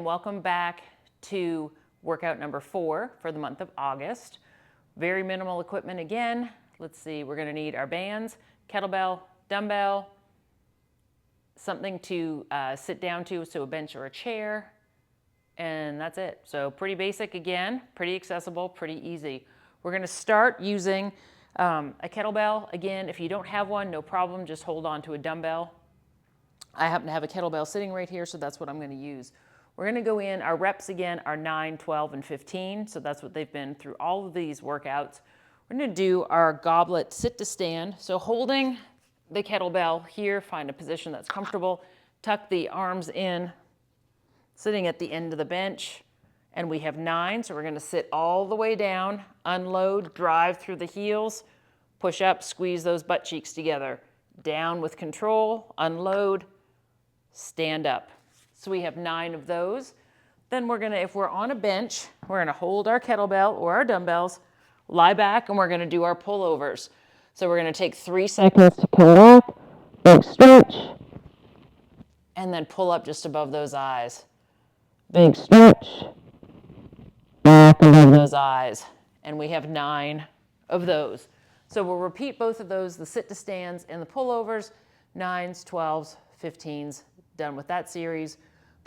Welcome back to workout number 4 for the month of August. Very minimal equipment again. Let's see, we're gonna need our bands, kettlebell, dumbbell, something to sit down to, so a bench or a chair, and that's it. So pretty basic again, pretty accessible, pretty easy. We're gonna start using a kettlebell. Again, if you don't have one, no problem, just hold on to a dumbbell. I happen to have a kettlebell sitting right here, so that's what I'm gonna use. We're gonna go in, our reps again are 9, 12, and 15, so that's what they've been through all of these workouts. We're gonna do our goblet sit to stand. So holding the kettlebell here, find a position that's comfortable, tuck the arms in, sitting at the end of the bench, and we have 9, so we're gonna sit all the way down, unload, drive through the heels, push up, squeeze those butt cheeks together. Down with control, unload, stand up. So we have 9 of those. Then we're gonna, if we're on a bench, we're gonna hold our kettlebell or our dumbbells, lie back, and we're gonna do our pullovers. So we're gonna take 3 seconds to come back, big stretch, and then pull up just above those eyes. Big stretch, back above those eyes. And we have 9 of those. So we'll repeat both of those, the sit to stands and the pullovers, 9s, 12s, 15s, done with that series.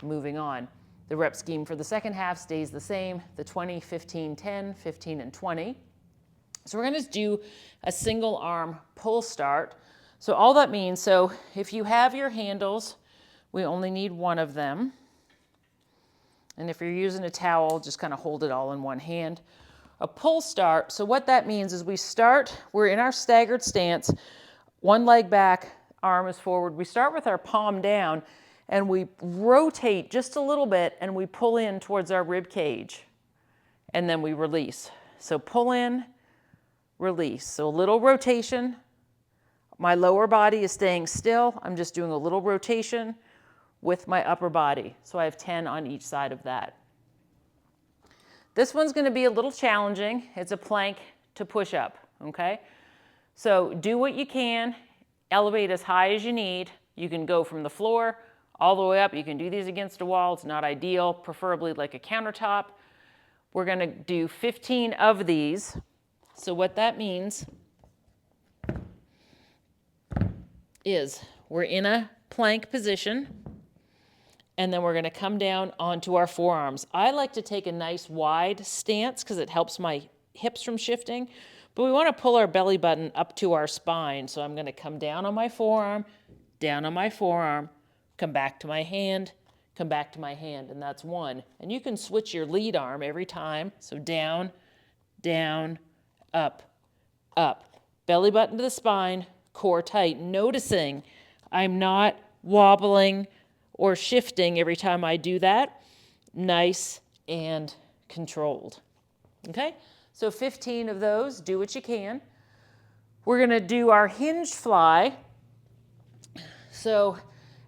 Moving on. The rep scheme for the second half stays the same, the 20, 15, 10, 15, and 20. So we're going to do a single arm pull start. So all that means, so if you have your handles, we only need one of them. And if you're using a towel, just kind of hold it all in one hand. A pull start, so what that means is we're in our staggered stance, one leg back, arm is forward. We start with our palm down, and we rotate just a little bit, and we pull in towards our rib cage, and then we release. So pull in, release. So a little rotation. My lower body is staying still. I'm just doing a little rotation with my upper body. So I have 10 on each side of that. This one's going to be a little challenging. It's a plank to push up, okay? So do what you can. Elevate as high as you need. You can go from the floor all the way up. You can do these against a wall. It's not ideal, preferably like a countertop. We're going to do 15 of these. So what that means is we're in a plank position, and then we're going to come down onto our forearms. I like to take a nice wide stance because it helps my hips from shifting, but we want to pull our belly button up to our spine. So I'm going to come down on my forearm, come back to my hand, come back to my hand, and that's 1. And you can switch your lead arm every time. So down, down, up, up. Belly button to the spine, core tight. Noticing I'm not wobbling or shifting every time I do that. Nice and controlled. Okay? So 15 of those, do what you can. We're gonna do our hinged fly. So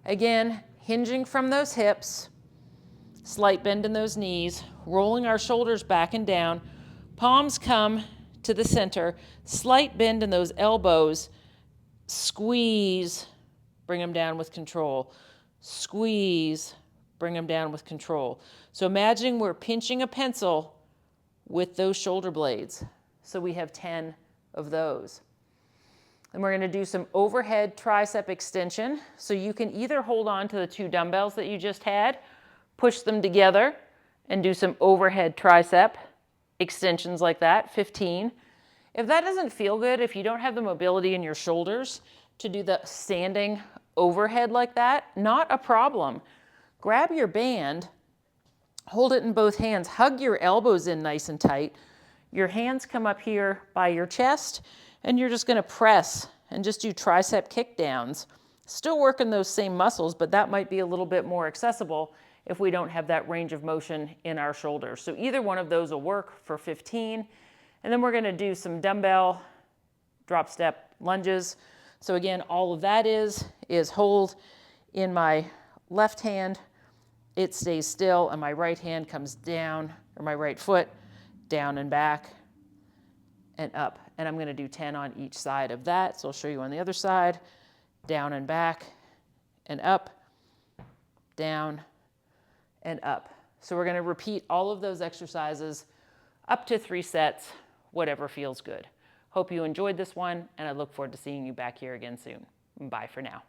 again, hinging from those hips, slight bend in those knees, rolling our shoulders back and down, palms come to the center, slight bend in those elbows, squeeze, bring them down with control. Squeeze, bring them down with control. So imagine we're pinching a pencil with those shoulder blades. So we have 10 of those. And we're going to do some overhead tricep extension. So you can either hold on to the 2 dumbbells that you just had, push them together, and do some overhead tricep extensions like that, 15. If that doesn't feel good, if you don't have the mobility in your shoulders to do the standing overhead like that, not a problem. Grab your band, hold it in both hands, hug your elbows in nice and tight. Your hands come up here by your chest, and you're just going to press and just do tricep kickdowns. Still working those same muscles, but that might be a little bit more accessible if we don't have that range of motion in our shoulders. So either one of those will work for 15. And then we're going to do some dumbbell drop step lunges. So again, all of that is hold in my left hand, it stays still, and my right hand comes down, or my right foot, down and back, and up. And I'm going to do 10 on each side of that. So I'll show you on the other side, down and back, and up, down, and up. So we're gonna repeat all of those exercises up to 3 sets, whatever feels good. Hope you enjoyed this one, and I look forward to seeing you back here again soon. Bye for now.